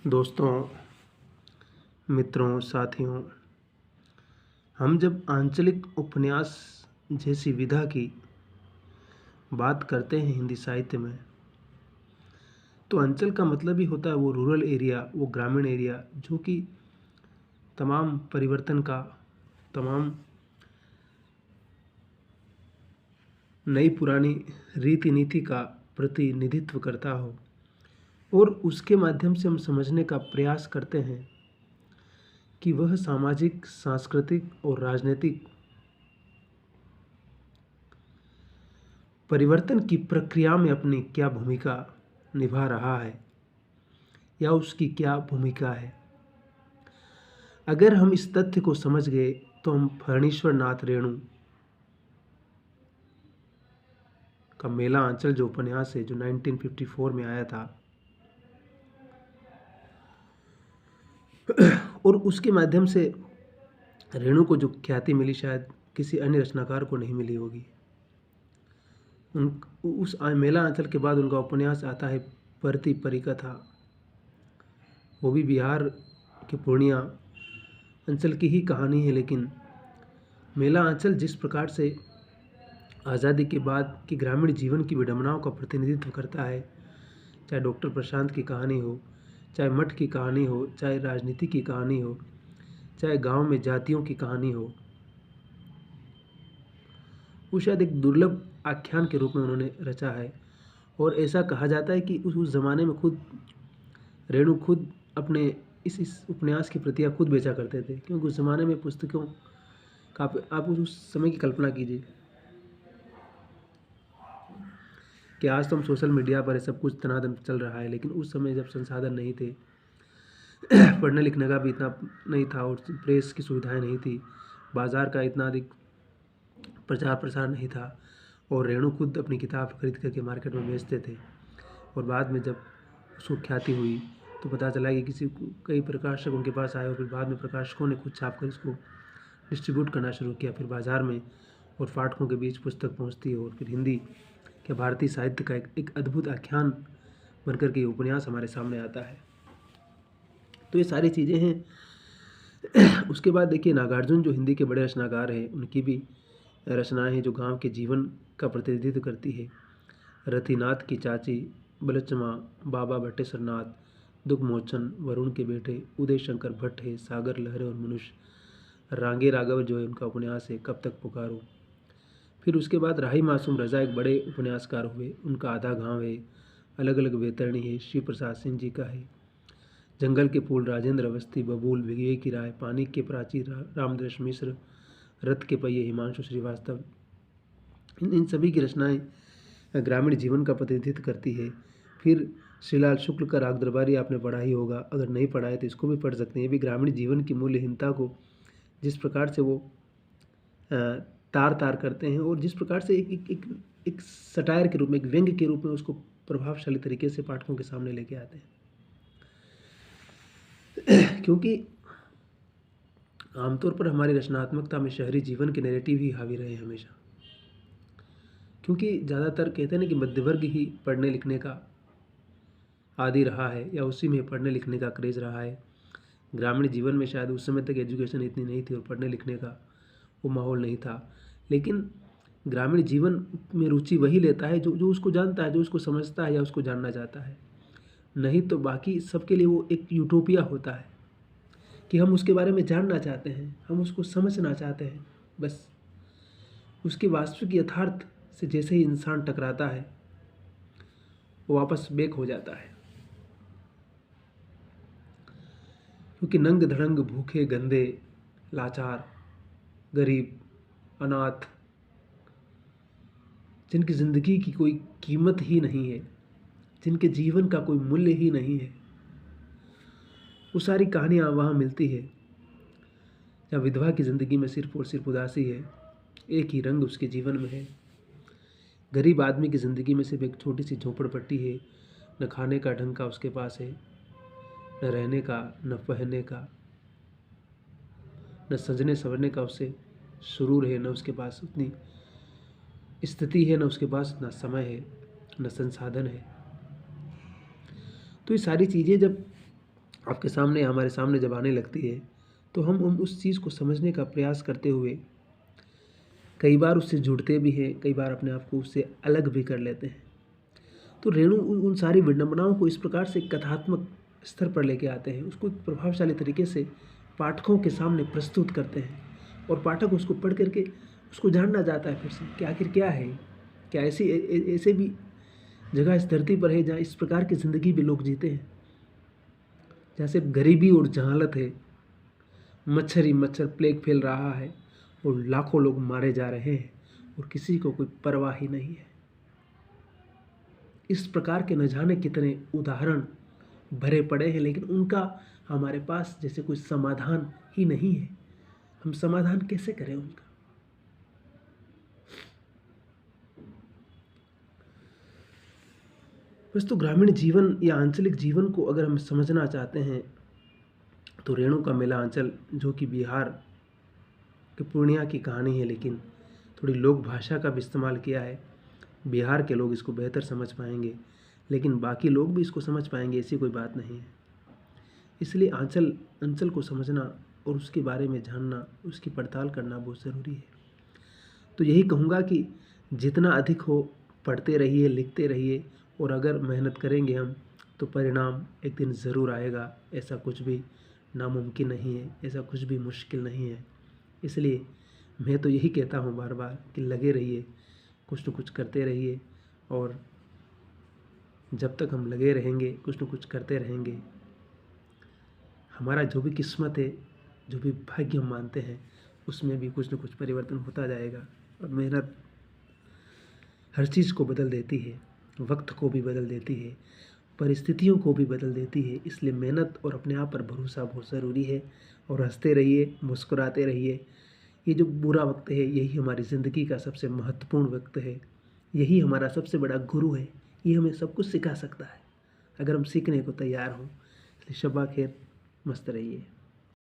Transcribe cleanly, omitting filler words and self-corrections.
दोस्तों, मित्रों, साथियों, हम जब आंचलिक उपन्यास जैसी विधा की बात करते हैं हिंदी साहित्य में, तो अंचल का मतलब ही होता है वो रूरल एरिया, वो ग्रामीण एरिया जो कि तमाम परिवर्तन का, तमाम नई पुरानी रीति नीति का प्रतिनिधित्व करता हो और उसके माध्यम से हम समझने का प्रयास करते हैं कि वह सामाजिक, सांस्कृतिक और राजनीतिक परिवर्तन की प्रक्रिया में अपनी क्या भूमिका निभा रहा है या उसकी क्या भूमिका है। अगर हम इस तथ्य को समझ गए तो हम फणीश्वर नाथ रेणु का मेला आंचल जो उपन्यास है, जो 1954 में आया था और उसके माध्यम से रेणु को जो ख्याति मिली शायद किसी अन्य रचनाकार को नहीं मिली होगी। उस मेला आंचल के बाद उनका उपन्यास आता है परती परिकथा, वो भी बिहार के पूर्णिया अंचल की ही कहानी है। लेकिन मेला आंचल जिस प्रकार से आज़ादी के बाद की ग्रामीण जीवन की विडंबनाओं का प्रतिनिधित्व करता है, चाहे डॉक्टर प्रशांत की कहानी हो, चाहे मठ की कहानी हो, चाहे राजनीति की कहानी हो, चाहे गांव में जातियों की कहानी हो, वो शायद एक दुर्लभ आख्यान के रूप में उन्होंने रचा है। और ऐसा कहा जाता है कि उस ज़माने में खुद रेणु खुद अपने इस उपन्यास की प्रतियां खुद बेचा करते थे, क्योंकि उस ज़माने में पुस्तकों का आप उस समय की कल्पना कीजिए कि आज तो हम सोशल मीडिया पर सब कुछ तनादन चल रहा है, लेकिन उस समय जब संसाधन नहीं थे, पढ़ने लिखने का भी इतना नहीं था और प्रेस की सुविधाएं नहीं थी, बाज़ार का इतना अधिक प्रचार प्रसार नहीं था, और रेणु खुद अपनी किताब खरीद करके मार्केट में बेचते थे। और बाद में जब उसको ख्याति हुई तो पता चला कि कई प्रकाशक उनके पास आए और फिर बाद में प्रकाशकों ने खुद छाप कर इसको डिस्ट्रीब्यूट करना शुरू किया, फिर बाज़ार में और पाठकों के बीच पुस्तक पहुंचती है और फिर हिंदी के भारतीय साहित्य का एक अद्भुत आख्यान बनकर के उपन्यास हमारे सामने आता है। तो ये सारी चीज़ें हैं। उसके बाद देखिए, नागार्जुन जो हिंदी के बड़े रचनाकार हैं, उनकी भी रचनाएं हैं जो गांव के जीवन का प्रतिनिधित्व करती है। रतिनाथ की चाची, बलचमा, बाबा भट्टेश्वर नाथ, दुखमोचन, वरुण के बेटे, उदय शंकर भट्ट है, सागर लहरे और मनुष्य, रांगे राघव जो है उनका उपन्यास है कब तक पुकारो। फिर उसके बाद राही मासूम रजा एक बड़े उपन्यासकार हुए, उनका आधा गांव है, अलग अलग वेतरणी है, शिव प्रसाद सिंह जी का है, जंगल के फूल राजेंद्र अवस्थी, बबूल, विवेक की राय, पानी के प्राची रामदृश मिश्र, रथ के पहिए हिमांशु श्रीवास्तव। इन सभी की रचनाएं ग्रामीण जीवन का प्रतिनिधित्व करती है। फिर श्रीलाल शुक्ल का राग दरबारी आपने पढ़ा ही होगा, अगर नहीं पढ़ा है तो इसको भी पढ़ सकते हैं। ये भी ग्रामीण जीवन की मूल्यहीनता को जिस प्रकार से वो तार तार करते हैं और जिस प्रकार से एक सटायर के रूप में, एक व्यंग्य के रूप में उसको प्रभावशाली तरीके से पाठकों के सामने लेके आते हैं। क्योंकि आमतौर पर हमारी रचनात्मकता में शहरी जीवन के नैरेटिव ही हावी रहे हमेशा, क्योंकि ज़्यादातर कहते हैं ना कि मध्य वर्ग ही पढ़ने लिखने का आदी रहा है या उसी में पढ़ने लिखने का क्रेज़ रहा है। ग्रामीण जीवन में शायद उस समय तक एजुकेशन इतनी नहीं थी और पढ़ने लिखने का वो माहौल नहीं था। लेकिन ग्रामीण जीवन में रुचि वही लेता है जो उसको जानता है, जो उसको समझता है या उसको जानना चाहता है। नहीं तो बाकी सबके लिए वो एक यूटोपिया होता है कि हम उसके बारे में जानना चाहते हैं, हम उसको समझना चाहते हैं। बस उसके वास्तविक यथार्थ से जैसे ही इंसान टकराता है वो वापस बेक हो जाता है, क्योंकि नंग धड़ंग, भूखे, गंदे, लाचार, गरीब, अनाथ, जिनकी ज़िंदगी की कोई कीमत ही नहीं है, जिनके जीवन का कोई मूल्य ही नहीं है, वो सारी कहानियाँ वहाँ मिलती है। या विधवा की ज़िंदगी में सिर्फ और सिर्फ उदासी है, एक ही रंग उसके जीवन में है। गरीब आदमी की ज़िंदगी में सिर्फ एक छोटी सी झोपड़पट्टी है, न खाने का ढंग का उसके पास है, न रहने का, न पहनने का, न सजने संवरने का उससे सुरूर है, न उसके पास उतनी स्थिति है, न उसके पास इतना समय है, न संसाधन है। तो ये सारी चीज़ें जब आपके सामने हमारे सामने जब आने लगती है तो हम उस चीज़ को समझने का प्रयास करते हुए कई बार उससे जुड़ते भी हैं, कई बार अपने आप को उससे अलग भी कर लेते हैं। तो रेणु उन सारी विडंबनाओं को इस प्रकार से कथात्मक स्तर पर लेके आते हैं, उसको प्रभावशाली तरीके से पाठकों के सामने प्रस्तुत करते हैं और पाठक उसको पढ़ करके उसको जानना चाहता है फिर से कि आखिर क्या है, क्या ऐसे भी जगह इस धरती पर है जहाँ इस प्रकार की ज़िंदगी भी लोग जीते हैं, जहाँ सिर्फ गरीबी और जहालत है, मच्छर ही मच्छर प्लेग फैल रहा है और लाखों लोग मारे जा रहे हैं और किसी को कोई परवाह ही नहीं है। इस प्रकार के न जाने कितने उदाहरण भरे पड़े हैं, लेकिन उनका हमारे पास जैसे कोई समाधान ही नहीं है। हम समाधान कैसे करें उनका? बस तो ग्रामीण जीवन या आंचलिक जीवन को अगर हम समझना चाहते हैं तो रेणु का मेला आंचल, जो कि बिहार के पूर्णिया की कहानी है, लेकिन थोड़ी लोक भाषा का भी इस्तेमाल किया है। बिहार के लोग इसको बेहतर समझ पाएंगे, लेकिन बाकी लोग भी इसको समझ पाएंगे, ऐसी कोई बात नहीं है। इसलिए अंचल को समझना और उसके बारे में जानना, उसकी पड़ताल करना बहुत ज़रूरी है। तो यही कहूँगा कि जितना अधिक हो पढ़ते रहिए, लिखते रहिए, और अगर मेहनत करेंगे हम तो परिणाम एक दिन ज़रूर आएगा। ऐसा कुछ भी नामुमकिन नहीं है, ऐसा कुछ भी मुश्किल नहीं है। इसलिए मैं तो यही कहता हूँ बार बार कि लगे रहिए, कुछ न कुछ करते रहिए, और जब तक हम लगे रहेंगे, कुछ न कुछ करते रहेंगे, हमारा जो भी किस्मत है, जो भी भाग्य हम मानते हैं, उसमें भी कुछ न कुछ परिवर्तन होता जाएगा। और मेहनत हर चीज़ को बदल देती है, वक्त को भी बदल देती है, परिस्थितियों को भी बदल देती है। इसलिए मेहनत और अपने आप पर भरोसा बहुत ज़रूरी है। और हंसते रहिए, मुस्कुराते रहिए। ये जो बुरा वक्त है, यही हमारी ज़िंदगी का सबसे महत्वपूर्ण वक्त है, यही हमारा सबसे बड़ा गुरु है। ये हमें सब कुछ सिखा सकता है अगर हम सीखने को तैयार हों। इसलिए शब्बा खैर, मस्त रहिए।